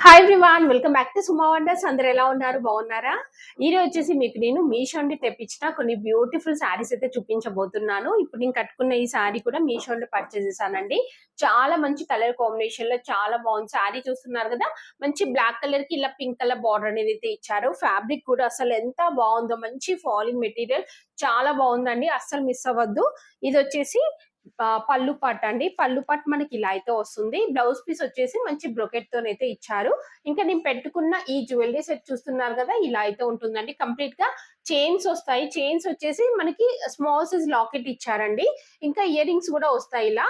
Hi everyone, welcome back to Suma wonders. అందరు ఎలా ఉన్నారు? బాగున్నారా? ఈ రోజు వచ్చేసి మీకు నేను మీషో నుండి తెప్పించిన కొన్ని బ్యూటిఫుల్ శారీస్ అయితే చూపించబోతున్నాను. ఇప్పుడు నేను కట్టుకున్న ఈ శారీ కూడా మీషో నుండి పర్చేస్ చేశానండి. చాలా మంచి కలర్ కాంబినేషన్ లో చాలా బాగుంది. శారీ చూస్తున్నారు కదా, మంచి బ్లాక్ కలర్ కి ఇలా పింక్ కలర్ బార్డర్ అనేది అయితే ఇచ్చారు. ఫ్యాబ్రిక్ కూడా అసలు ఎంత బాగుందో, మంచి ఫాలింగ్ మెటీరియల్, చాలా బాగుందండి. అస్సలు మిస్ అవ్వద్దు. ఇది వచ్చేసి పళ్ళు పాట్ అండి. పళ్ళు పాట్ మనకి ఇలా అయితే వస్తుంది. బ్లౌజ్ పీస్ వచ్చేసి మంచి బ్రొకెట్ తోనైతే ఇచ్చారు. ఇంకా నేను పెట్టుకున్న ఈ జ్యువెలరీ సెట్ చూస్తున్నారు కదా, ఇలా అయితే ఉంటుందండి. కంప్లీట్ గా చైన్స్ వస్తాయి. చైన్స్ వచ్చేసి మనకి స్మాల్ సైజ్ లాకెట్ ఇచ్చారండి. ఇంకా ఇయర్ రింగ్స్ కూడా వస్తాయి. ఇలా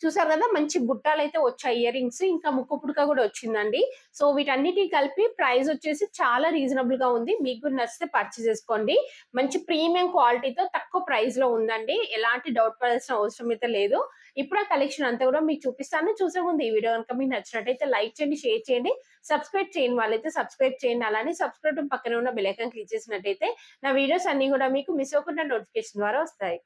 చూసారు కదా, మంచి బుట్టాలు అయితే వచ్చాయి. ఇయర్ రింగ్స్ ఇంకా ముక్కు పుడక కూడా వచ్చిందండి. సో వీటన్నిటి కలిపి ప్రైస్ వచ్చేసి చాలా రీజనబుల్ గా ఉంది. మీకు కూడా నచ్చితే పర్చేస్ చేసుకోండి. మంచి ప్రీమియం క్వాలిటీతో తక్కువ ప్రైస్ లో ఉందండి. ఎలాంటి డౌట్ పడాల్సిన అవసరం అయితే లేదు. ఇప్పుడు ఆ కలెక్షన్ అంతా కూడా మీకు చూపిస్తాను. చూసే ముందు ఈ వీడియో కనుక మీకు నచ్చినట్టయితే లైక్ చేయండి, షేర్ చేయండి, సబ్స్క్రైబ్ చేయని వాళ్ళైతే సబ్స్క్రైబ్ చేయండి. అలానే సబ్స్క్రైబ్ పక్కన ఉన్న బెల్ ఐకాన్ క్లిక్ చేసినట్టయితే నా వీడియోస్ అన్ని కూడా మీకు మిస్ అవ్వకుండా నోటిఫికేషన్ ద్వారా వస్తాయి.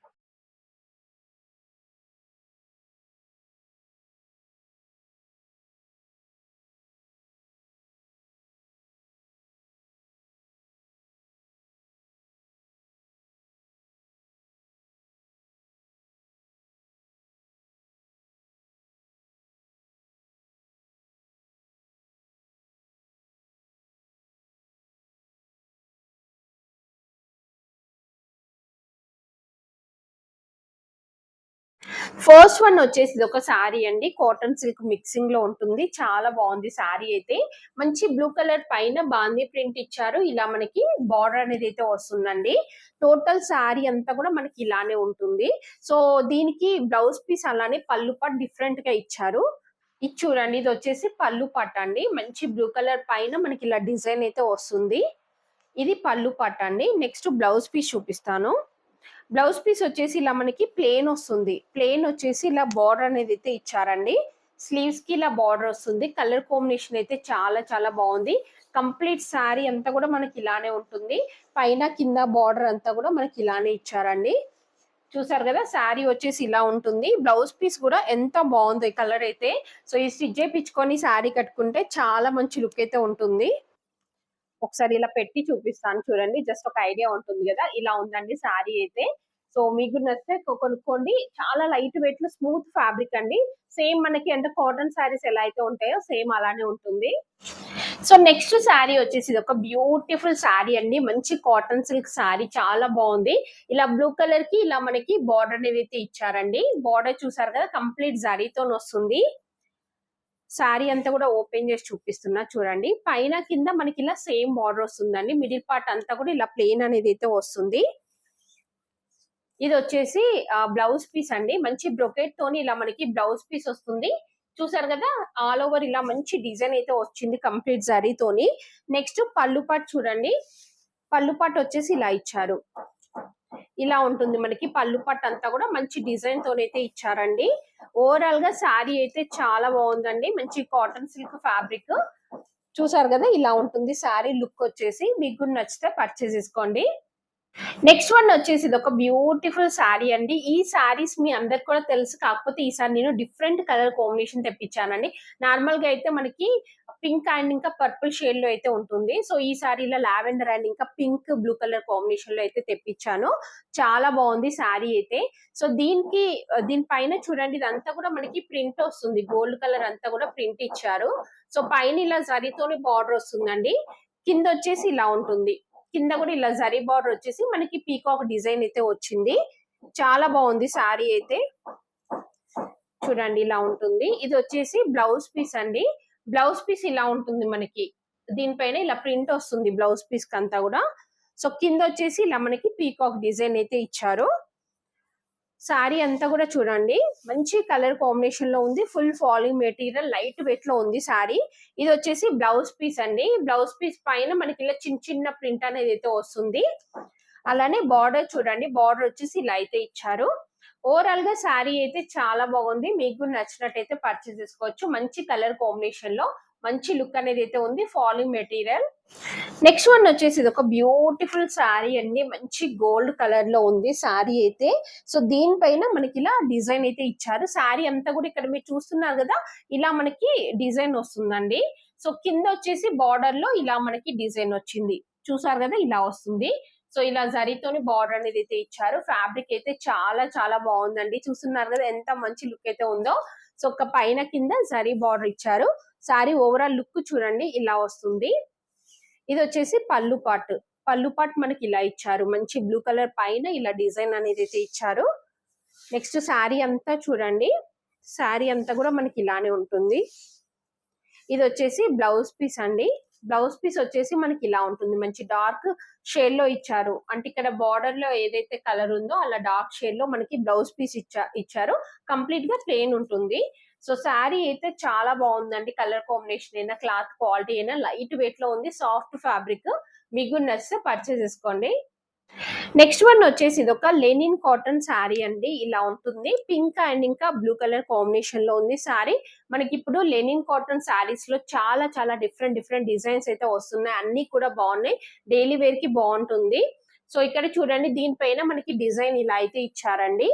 ఫస్ట్ వన్ వచ్చేసి ఇది ఒక శారీ అండి. కాటన్ సిల్క్ మిక్సింగ్ లో ఉంటుంది. చాలా బాగుంది శారీ అయితే. మంచి బ్లూ కలర్ పైన బాందీ ప్రింట్ ఇచ్చారు. ఇలా మనకి బార్డర్ అనేది అయితే వస్తుందండి. టోటల్ శారీ అంతా కూడా మనకి ఇలానే ఉంటుంది. సో దీనికి బ్లౌజ్ పీస్ అలానే పళ్ళు పాట్ డిఫరెంట్ గా ఇచ్చారు. ఇది చూడండి, ఇది వచ్చేసి పళ్ళు పాట్ అండి. మంచి బ్లూ కలర్ పైన మనకి ఇలా డిజైన్ అయితే వస్తుంది. ఇది పళ్ళు పాట్ అండి. నెక్స్ట్ బ్లౌజ్ పీస్ చూపిస్తాను. బ్లౌజ్ పీస్ వచ్చేసి ఇలా మనకి ప్లేన్ వస్తుంది. ప్లేన్ వచ్చేసి ఇలా బార్డర్ అనేది అయితే ఇచ్చారండి. స్లీవ్స్ కి ఇలా బార్డర్ వస్తుంది. కలర్ కాంబినేషన్ అయితే చాలా చాలా బాగుంది. కంప్లీట్ శారీ అంతా కూడా మనకి ఇలానే ఉంటుంది. పైన కింద బార్డర్ అంతా కూడా మనకి ఇలానే ఇచ్చారండి. చూసారు కదా, శారీ వచ్చేసి ఇలా ఉంటుంది. బ్లౌజ్ పీస్ కూడా ఎంత బాగుంది కలర్ అయితే. సో ఈ స్టిచ్ చేయించుకొని శారీ కట్టుకుంటే చాలా మంచి లుక్ అయితే ఉంటుంది. ఒకసారి ఇలా పెట్టి చూపిస్తాను చూడండి. జస్ట్ ఒక ఐడియా ఉంటుంది కదా, ఇలా ఉందండి శారీ అయితే. సో మీకు నచ్చితే కొనుక్కోండి. చాలా లైట్ వెయిట్ లో స్మూత్ ఫ్యాబ్రిక్ అండి. సేమ్ మనకి అంటే కాటన్ శారీస్ ఎలా అయితే ఉంటాయో సేమ్ అలానే ఉంటుంది. సో నెక్స్ట్ శారీ వచ్చేసి ఇది ఒక బ్యూటిఫుల్ శారీ అండి. మంచి కాటన్ సిల్క్ శారీ, చాలా బాగుంది. ఇలా బ్లూ కలర్ కి ఇలా మనకి బార్డర్ అనేది అయితే ఇచ్చారండి. బార్డర్ చూసారు కదా, కంప్లీట్ జరీతో వస్తుంది. శారీ అంతా కూడా ఓపెన్ చేసి చూపిస్తున్నా చూడండి. పైన కింద మనకి ఇలా సేమ్ బార్డర్ వస్తుందండి. మిడిల్ పార్ట్ అంతా కూడా ఇలా ప్లేన్ అనేది అయితే వస్తుంది. ఇది వచ్చేసి బ్లౌజ్ పీస్ అండి. మంచి బ్రొకెట్ తోని ఇలా మనకి బ్లౌజ్ పీస్ వస్తుంది. చూసారు కదా, ఆల్ ఓవర్ ఇలా మంచి డిజైన్ అయితే వచ్చింది కంప్లీట్ జరీతోని. నెక్స్ట్ పళ్ళు పార్ట్ చూడండి. పళ్ళు పార్ట్ వచ్చేసి ఇలా ఇచ్చారు. ఇలా ఉంటుంది మనకి పళ్ళు పట్టు అంతా కూడా మంచి డిజైన్ తోనైతే ఇచ్చారండి. ఓవరాల్ గా శారీ అయితే చాలా బాగుందండి. మంచి కాటన్ సిల్క్ ఫ్యాబ్రిక్ చూసారు కదా, ఇలా ఉంటుంది శారీ లుక్ వచ్చేసి. మీకు నచ్చితే పర్చేస్ చేసుకోండి. నెక్స్ట్ వన్ వచ్చేసి ఇది ఒక బ్యూటిఫుల్ శారీ అండి. ఈ శారీస్ మీ అందరికి కూడా తెలుసు, కాకపోతే ఈసారి నేను డిఫరెంట్ కలర్ కాంబినేషన్ తెప్పించానండి. నార్మల్ గా అయితే మనకి పింక్ అండ్ ఇంకా పర్పుల్ షేడ్ లో అయితే ఉంటుంది. సో ఈ సారీలో లావెండర్ అండ్ ఇంకా పింక్ బ్లూ కలర్ కాంబినేషన్ లో అయితే తెప్పించాను. చాలా బాగుంది శారీ అయితే. సో దీనిపైన చూడండి, ఇదంతా కూడా మనకి ప్రింట్ వస్తుంది. గోల్డ్ కలర్ అంతా కూడా ప్రింట్ ఇచ్చారు. సో పైన ఇలా జరీతోని బార్డర్ వస్తుందండి. కింద వచ్చేసి ఇలా ఉంటుంది. కింద కూడా ఇలా జరీ బార్డర్ వచ్చేసి మనకి పీకాక్ డిజైన్ అయితే వచ్చింది. చాలా బాగుంది శారీ అయితే. చూడండి, ఇలా ఉంటుంది. ఇది వచ్చేసి బ్లౌజ్ పీస్ అండి. బ్లౌజ్ పీస్ ఇలా ఉంటుంది మనకి. దీనిపైన ఇలా ప్రింట్ వస్తుంది బ్లౌజ్ పీస్ అంతా కూడా. సో కింద వచ్చేసి ఇలా మనకి పీకాక్ డిజైన్ అయితే ఇచ్చారు. శారీ అంతా కూడా చూడండి, మంచి కలర్ కాంబినేషన్ లో ఉంది. Full falling material, light weight లో ఉంది శారీ. ఇది వచ్చేసి బ్లౌజ్ పీస్ అండి. బ్లౌజ్ పీస్ పైన మనకి ఇలా చిన్న చిన్న ప్రింట్ అనేది అయితే వస్తుంది. అలానే బార్డర్ చూడండి, బార్డర్ వచ్చేసి ఇలా అయితే ఇచ్చారు. ఓవరాల్ గా శారీ అయితే చాలా బాగుంది. మీకు నచ్చినట్టయితే పర్చేస్ చేసుకోవచ్చు. మంచి కలర్ కాంబినేషన్ లో మంచి లుక్ అనేది అయితే ఉంది, ఫాలింగ్ మెటీరియల్. నెక్స్ట్ వన్ వచ్చేసి ఇది ఒక బ్యూటిఫుల్ శారీ అండి, మంచి గోల్డ్ కలర్ లో ఉంది శారీ అయితే. సో దీనిపైన మనకి ఇలా డిజైన్ అయితే ఇచ్చారు. శారీ అంతా కూడా ఇక్కడ మీరు చూస్తున్నారు కదా, ఇలా మనకి డిజైన్ వస్తుందండి. సో కింద వచ్చేసి బార్డర్ లో ఇలా మనకి డిజైన్ వచ్చింది, చూసారు కదా ఇలా వస్తుంది. సో ఇలా జరీతోని బార్డర్ అనేది అయితే ఇచ్చారు. ఫ్యాబ్రిక్ అయితే చాలా చాలా బాగుందండి, చూస్తున్నారు కదా ఎంత మంచి లుక్ అయితే ఉందో. సో ఒక పైన కింద జరీ బార్డర్ ఇచ్చారు. శారీ ఓవరాల్ లుక్ చూడండి ఇలా వస్తుంది. ఇది వచ్చేసి పళ్ళు పాట్. పళ్ళు పాట్ మనకి ఇలా ఇచ్చారు, మంచి బ్లూ కలర్ పైన ఇలా డిజైన్ అనేది అయితే ఇచ్చారు. నెక్స్ట్ శారీ అంతా చూడండి, శారీ అంతా కూడా మనకి ఇలానే ఉంటుంది. ఇది వచ్చేసి బ్లౌజ్ పీస్ అండి. బ్లౌజ్ పీస్ వచ్చేసి మనకి ఇలా ఉంటుంది, మంచి డార్క్ షేడ్ లో ఇచ్చారు. అంటే ఇక్కడ బార్డర్ లో ఏదైతే కలర్ ఉందో అలా డార్క్ షేడ్ లో మనకి బ్లౌజ్ పీస్ ఇచ్చారు. కంప్లీట్ గా ప్లెయిన్ ఉంటుంది. సో శారీ అయితే చాలా బాగుందండి, కలర్ కాంబినేషన్ అయినా క్లాత్ క్వాలిటీ అయినా లైట్ వెయిట్ లో ఉంది, సాఫ్ట్ ఫ్యాబ్రిక్. మీకు నచ్చితే పర్చేస్ చేసుకోండి. నెక్స్ట్ వన్ వచ్చేసి ఇది ఒక లెనిన్ కాటన్ శారీ అండి, ఇలా ఉంటుంది. పింక్ అండ్ ఇంకా బ్లూ కలర్ కాంబినేషన్ లో ఉంది శారీ. మనకి ఇప్పుడు లెనిన్ కాటన్ శారీస్ లో చాలా చాలా డిఫరెంట్ డిఫరెంట్ డిజైన్స్ అయితే వస్తున్నాయి, అన్ని కూడా బాగున్నాయి, డైలీ వేర్ కి బాగుంటుంది. సో ఇక్కడ చూడండి, దీనిపైన మనకి డిజైన్ ఇలా అయితే ఇచ్చారండి.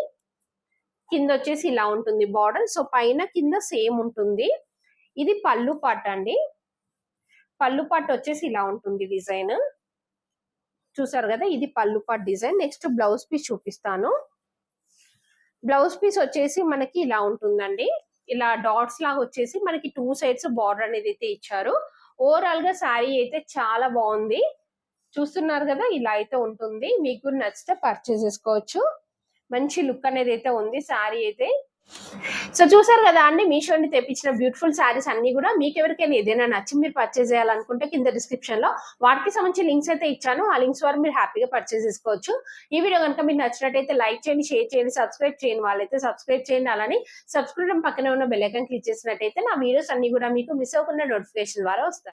కింద వచ్చేసి ఇలా ఉంటుంది బార్డర్. సో పైన కింద సేమ్ ఉంటుంది. ఇది పళ్ళు పాట అండి. పళ్ళు పాట వచ్చేసి ఇలా ఉంటుంది డిజైన్, చూసారు కదా, ఇది పళ్ళు pot design. Next blouse piece చూపిస్తాను. బ్లౌజ్ పీస్ వచ్చేసి మనకి ఇలా ఉంటుందండి, ఇలా డాట్స్ లాగా వచ్చేసి మనకి 2 సైడ్స్ బార్డర్ అనేది అయితే ఇచ్చారు. ఓవరాల్ గా శారీ అయితే చాలా బాగుంది, చూస్తున్నారు కదా ఇలా అయితే ఉంటుంది. మీకు నచ్చితే పర్చేస్ చేసుకోవచ్చు. మంచి లుక్ అనేది అయితే ఉంది శారీ అయితే. సో చూసారు కదా అండి, మీషో నుండి తెప్పించిన బ్యూటిఫుల్ శారీస్ అన్ని కూడా. మీకు ఎవరికైనా ఏదైనా నచ్చి మీరు పర్చేస్ చేయాలనుకుంటే కింద డిస్క్రిప్షన్ లో వాటికి సంబంధించి లింక్స్ అయితే ఇచ్చాను, ఆ లింక్స్ ద్వారా మీరు హ్యాపీగా పర్చేస్ చేసుకోవచ్చు. ఈ వీడియో కనుక మీకు నచ్చినట్టయితే లైక్ చేయండి, షేర్ చేయండి, సబ్స్క్రైబ్ చేయండి వాళ్ళైతే సబ్స్క్రైబ్ చేయండి. అలానే సబ్స్క్రైబ్ పక్కనే ఉన్న బెల్ ఐకాన్ క్లిక్ చేసినట్టయితే నా వీడియోస్ అన్ని కూడా మీకు మిస్ అవ్వకుండా నోటిఫికేషన్ ద్వారా వస్తాయి.